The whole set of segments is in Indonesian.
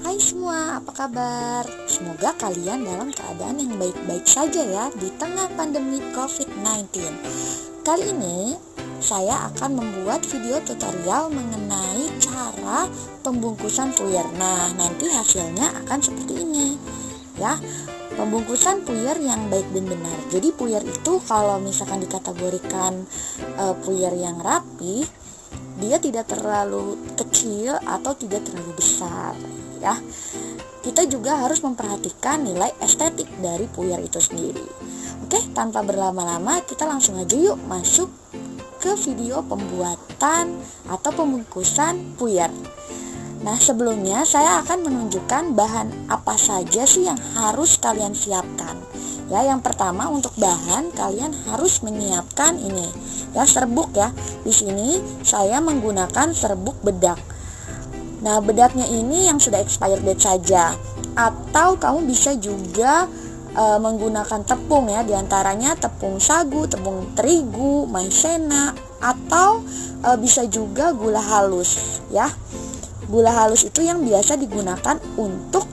Hai semua, apa kabar? Semoga kalian dalam keadaan yang baik-baik saja ya di tengah pandemi COVID-19. Kali ini saya akan membuat video tutorial mengenai cara pembungkusan puyer. Nah, nanti hasilnya akan seperti ini ya. Pembungkusan puyer yang baik dan benar. Jadi puyer itu kalau misalkan dikategorikan puyer yang rapi, dia tidak terlalu kecil atau tidak terlalu besar ya. Kita juga harus memperhatikan nilai estetik dari puyer itu sendiri. Oke, tanpa berlama-lama kita langsung aja yuk masuk ke video pembuatan atau pembungkusan puyer. Nah, sebelumnya saya akan menunjukkan bahan apa saja sih yang harus kalian siapkan. Ya, yang pertama untuk bahan kalian harus menyiapkan ini ya, serbuk ya. Di sini saya menggunakan serbuk bedak. Nah, bedaknya ini yang sudah expired date saja, atau kamu bisa juga menggunakan tepung ya, diantaranya tepung sagu, tepung terigu, maizena, atau bisa juga gula halus ya. Gula halus itu yang biasa digunakan untuk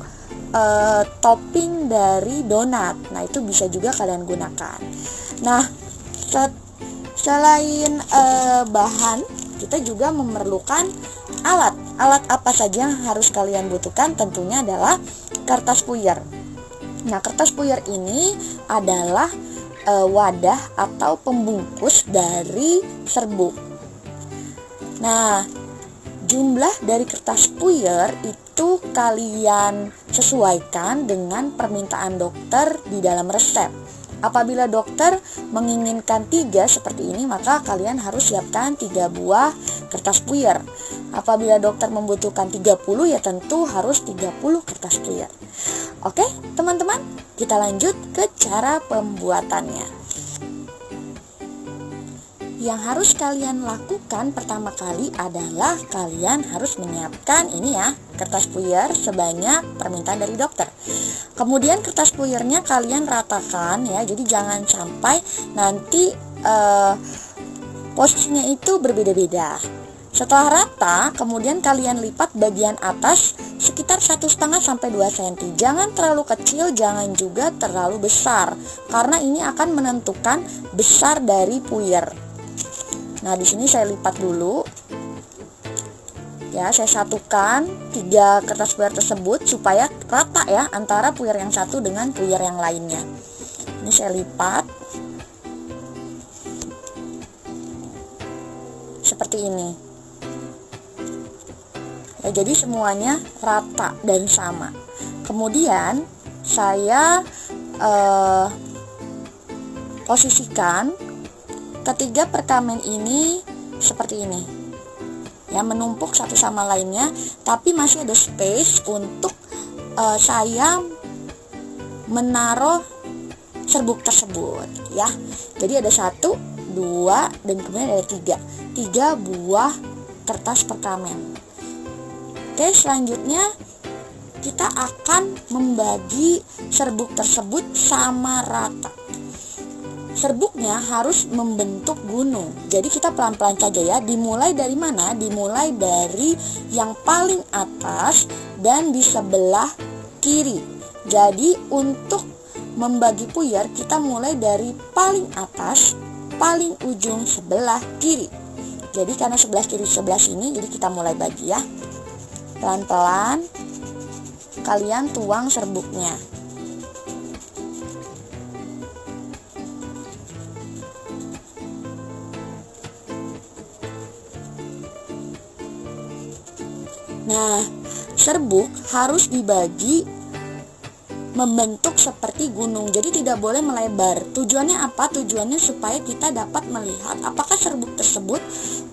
topping dari donat. Nah, itu bisa juga kalian gunakan. Nah, selain bahan, kita juga memerlukan alat. Alat apa saja yang harus kalian butuhkan? Tentunya adalah kertas puyer. Nah, kertas puyer ini adalah wadah atau pembungkus dari serbuk. Nah, jumlah dari kertas puyer itu kalian sesuaikan dengan permintaan dokter di dalam resep. Apabila dokter menginginkan 3 seperti ini, maka kalian harus siapkan 3 buah kertas puyer. Apabila dokter membutuhkan 30, ya tentu harus 30 kertas puyer. Oke, teman-teman, kita lanjut ke cara pembuatannya. Yang harus kalian lakukan pertama kali adalah kalian harus menyiapkan ini ya, kertas puyer sebanyak permintaan dari dokter. Kemudian kertas puyernya kalian ratakan ya, jadi jangan sampai nanti posisinya itu berbeda-beda. Setelah rata, kemudian kalian lipat bagian atas sekitar 1,5 sampai 2 cm. Jangan terlalu kecil, jangan juga terlalu besar, karena ini akan menentukan besar dari puyer. Nah, di sini saya lipat dulu. Ya, saya satukan 3 kertas puyer tersebut supaya rata ya antara puyer yang satu dengan puyer yang lainnya. Ini saya lipat seperti ini. Ya, jadi semuanya rata dan sama. Kemudian saya posisikan ketiga perkamen ini seperti ini ya, menumpuk satu sama lainnya, tapi masih ada space untuk saya menaruh serbuk tersebut ya. Jadi ada 1, 2, dan kemudian ada 3 buah kertas perkamen. Oke, selanjutnya kita akan membagi serbuk tersebut sama rata. Serbuknya harus membentuk gunung. Jadi kita pelan-pelan saja ya. Dimulai dari mana? Dimulai dari yang paling atas dan di sebelah kiri. Jadi untuk membagi puyer kita mulai dari paling atas, paling ujung sebelah kiri. Jadi karena sebelah kiri sebelah sini, jadi kita mulai bagi ya. Pelan-pelan kalian tuang serbuknya. Nah, serbuk harus dibagi membentuk seperti gunung. Jadi tidak boleh melebar. Tujuannya apa? Tujuannya supaya kita dapat melihat apakah serbuk tersebut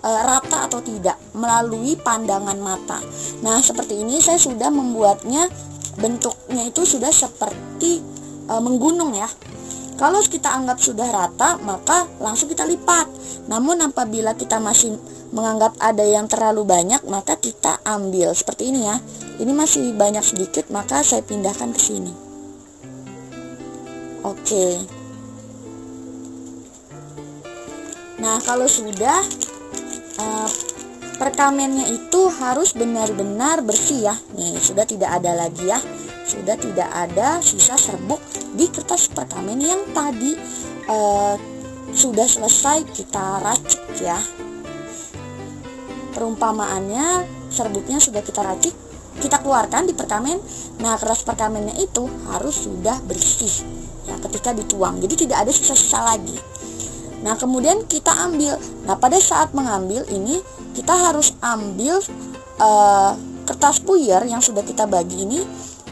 rata atau tidak melalui pandangan mata. Nah, seperti ini saya sudah membuatnya, bentuknya itu sudah seperti menggunung ya. Kalau kita anggap sudah rata, maka langsung kita lipat. Namun apabila kita masih menganggap ada yang terlalu banyak, maka kita ambil seperti ini ya. Ini masih banyak sedikit, maka saya pindahkan ke sini. Oke. Nah, kalau sudah perkamennya itu harus benar-benar bersih ya. Nih, sudah tidak ada lagi ya. Sudah tidak ada sisa serbuk di kertas perkamen yang tadi sudah selesai kita racik ya. Perumpamaannya, serbuknya sudah kita racik, kita keluarkan di perkamen. Nah, kertas perkamennya itu harus sudah bersih ya ketika dituang. Jadi tidak ada sisa-sisa lagi. Nah, kemudian kita ambil. Nah, pada saat mengambil ini kita harus ambil kertas puyer yang sudah kita bagi ini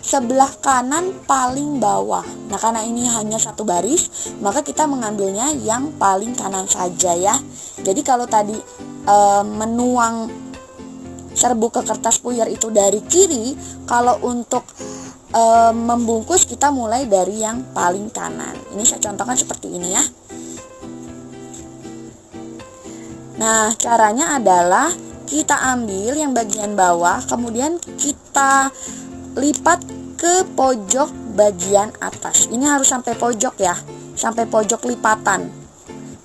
sebelah kanan paling bawah. Nah, karena ini hanya satu baris, maka kita mengambilnya yang paling kanan saja ya. Jadi kalau tadi menuang serbuk ke kertas puyer itu dari kiri, kalau untuk membungkus kita mulai dari yang paling kanan. Ini saya contohkan seperti ini ya. Nah, caranya adalah kita ambil yang bagian bawah, kemudian kita lipat ke pojok bagian atas. Ini harus sampai pojok ya, sampai pojok lipatan.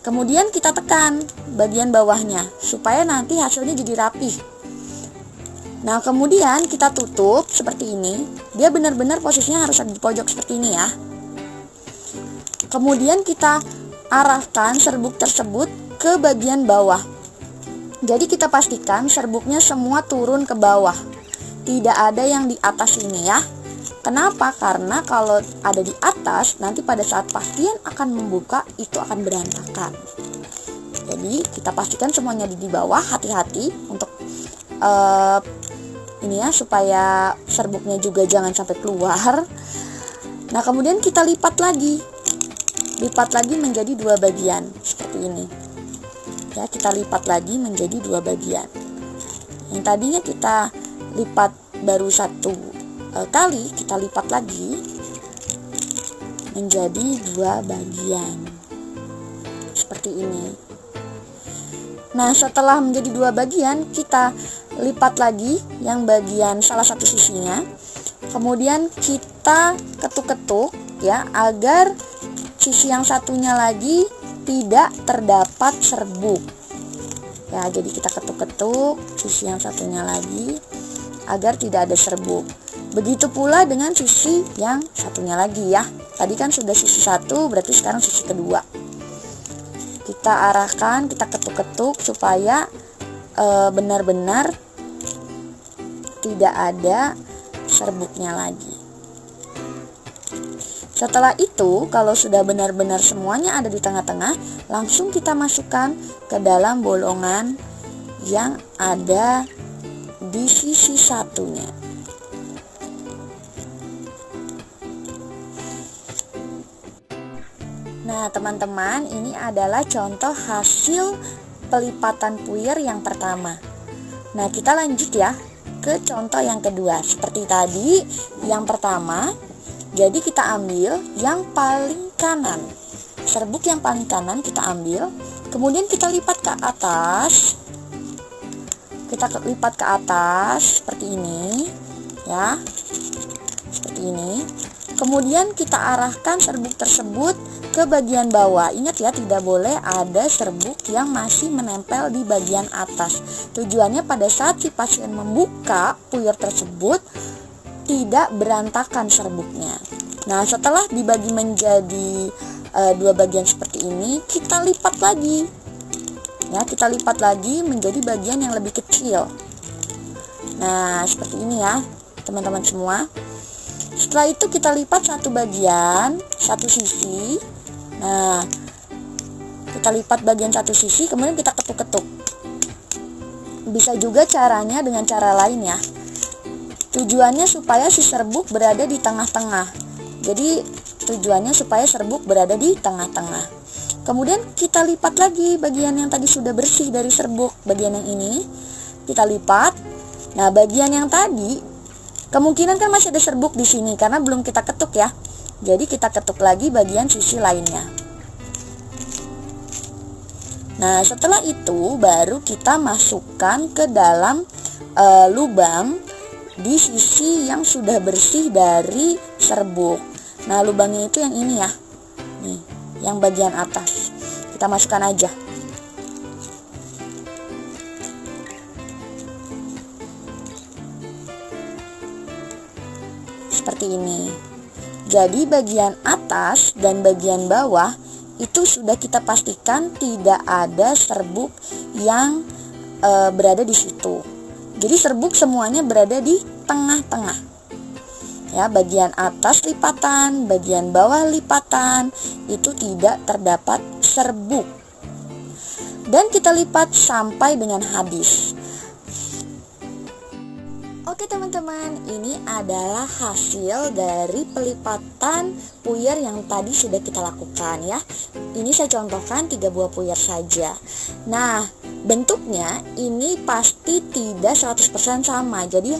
Kemudian kita tekan bagian bawahnya supaya nanti hasilnya jadi rapi. Nah, kemudian kita tutup seperti ini. Dia benar-benar posisinya harus ada di pojok seperti ini ya. Kemudian kita arahkan serbuk tersebut ke bagian bawah. Jadi kita pastikan serbuknya semua turun ke bawah. Tidak ada yang di atas ini ya. Kenapa? Karena kalau ada di atas, nanti pada saat pasien akan membuka itu akan berantakan. Jadi kita pastikan semuanya di bawah. Hati-hati untuk ini ya, supaya serbuknya juga jangan sampai keluar. Nah, kemudian kita lipat lagi menjadi dua bagian seperti ini ya. Kita lipat lagi menjadi dua bagian. Yang tadinya kita lipat baru satu kali, kita lipat lagi menjadi dua bagian seperti ini. Nah, setelah menjadi dua bagian, kita lipat lagi yang bagian salah satu sisinya. Kemudian kita ketuk-ketuk ya, agar sisi yang satunya lagi tidak terdapat serbuk ya. Jadi kita ketuk-ketuk sisi yang satunya lagi agar tidak ada serbuk. Begitu pula dengan sisi yang satunya lagi ya. Tadi kan sudah sisi satu, berarti sekarang sisi kedua. Kita arahkan, kita ketuk-ketuk supaya benar-benar tidak ada serbuknya lagi. Setelah itu, kalau sudah benar-benar semuanya ada di tengah-tengah, langsung kita masukkan ke dalam bolongan yang ada di sisi satunya. Nah, teman-teman, ini adalah contoh hasil pelipatan puyer yang pertama. Nah, kita lanjut ya ke contoh yang kedua. Seperti tadi, yang pertama, jadi kita ambil yang paling kanan. Serbuk yang paling kanan kita ambil, kemudian kita lipat ke atas. Kita lipat ke atas seperti ini ya. Seperti ini. Kemudian kita arahkan serbuk tersebut ke bagian bawah. Ingat ya, tidak boleh ada serbuk yang masih menempel di bagian atas. Tujuannya pada saat si pasien membuka puyer tersebut tidak berantakan serbuknya. Nah, setelah dibagi menjadi dua bagian seperti ini, kita lipat lagi. Ya, kita lipat lagi menjadi bagian yang lebih kecil. Nah, seperti ini ya, teman-teman semua. Setelah itu kita lipat satu bagian, satu sisi. Nah, kita lipat bagian satu sisi, kemudian kita ketuk-ketuk. Bisa juga caranya dengan cara lain ya. Tujuannya supaya si serbuk berada di tengah-tengah. Jadi tujuannya supaya serbuk berada di tengah-tengah. Kemudian kita lipat lagi bagian yang tadi sudah bersih dari serbuk. Bagian yang ini kita lipat. Nah, bagian yang tadi kemungkinan kan masih ada serbuk di sini karena belum kita ketuk ya. Jadi kita ketuk lagi bagian sisi lainnya. Nah, setelah itu baru kita masukkan ke dalam lubang di sisi yang sudah bersih dari serbuk. Nah, lubangnya itu yang ini ya. Nih, yang bagian atas. Kita masukkan aja. seperti ini. Jadi bagian atas dan bagian bawah itu sudah kita pastikan tidak ada serbuk yang berada di situ. Jadi serbuk semuanya berada di tengah-tengah. Ya, bagian atas lipatan, bagian bawah lipatan itu tidak terdapat serbuk. Dan kita lipat sampai dengan habis. Oke teman-teman, ini adalah hasil dari pelipatan puyer yang tadi sudah kita lakukan ya. Ini saya contohkan 3 buah puyer saja. Nah, bentuknya ini pasti tidak 100% sama. Jadi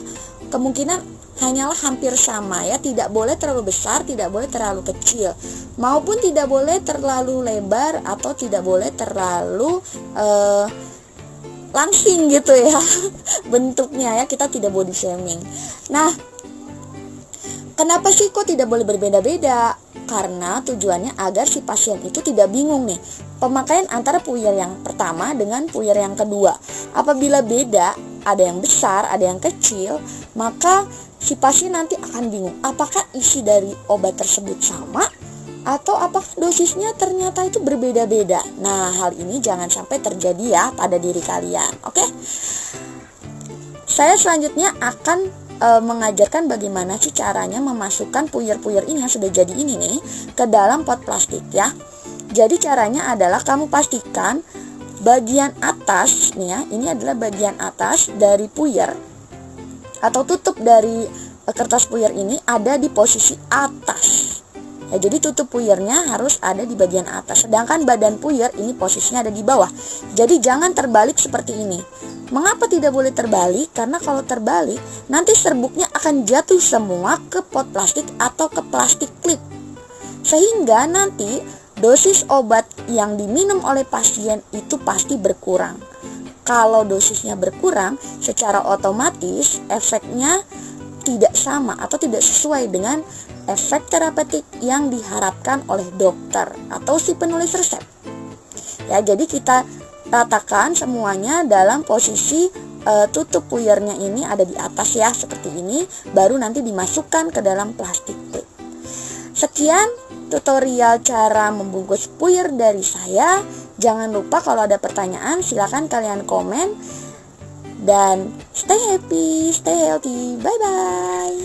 kemungkinan hanyalah hampir sama ya. Tidak boleh terlalu besar, tidak boleh terlalu kecil, maupun tidak boleh terlalu lebar atau tidak boleh terlalu langsing gitu ya bentuknya ya, kita tidak body shaming. Nah, kenapa sih kok tidak boleh berbeda-beda? Karena tujuannya agar si pasien itu tidak bingung nih pemakaian antara puyer yang pertama dengan puyer yang kedua. Apabila beda, ada yang besar, ada yang kecil, maka si pasien nanti akan bingung apakah isi dari obat tersebut sama atau apakah dosisnya ternyata itu berbeda-beda. Nah, hal ini jangan sampai terjadi ya pada diri kalian. Oke? Saya selanjutnya akan mengajarkan bagaimana sih caranya memasukkan puyer-puyer ini yang sudah jadi ini nih ke dalam pot plastik ya. Jadi caranya adalah kamu pastikan bagian atas nih ya, ini adalah bagian atas dari puyer atau tutup dari kertas puyer ini ada di posisi atas. Ya, jadi tutup puyernya harus ada di bagian atas, sedangkan badan puyer ini posisinya ada di bawah. Jadi jangan terbalik seperti ini. Mengapa tidak boleh terbalik? Karena kalau terbalik, nanti serbuknya akan jatuh semua ke pot plastik atau ke plastik klip. Sehingga nanti dosis obat yang diminum oleh pasien itu pasti berkurang. Kalau dosisnya berkurang, secara otomatis efeknya tidak sama atau tidak sesuai dengan efek terapeutik yang diharapkan oleh dokter atau si penulis resep. Ya, jadi kita ratakan semuanya dalam posisi tutup puyernya ini ada di atas ya, seperti ini, baru nanti dimasukkan ke dalam plastik klip. Sekian tutorial cara membungkus puyer dari saya. Jangan lupa kalau ada pertanyaan silakan kalian komen. Dan stay happy, stay healthy, bye bye.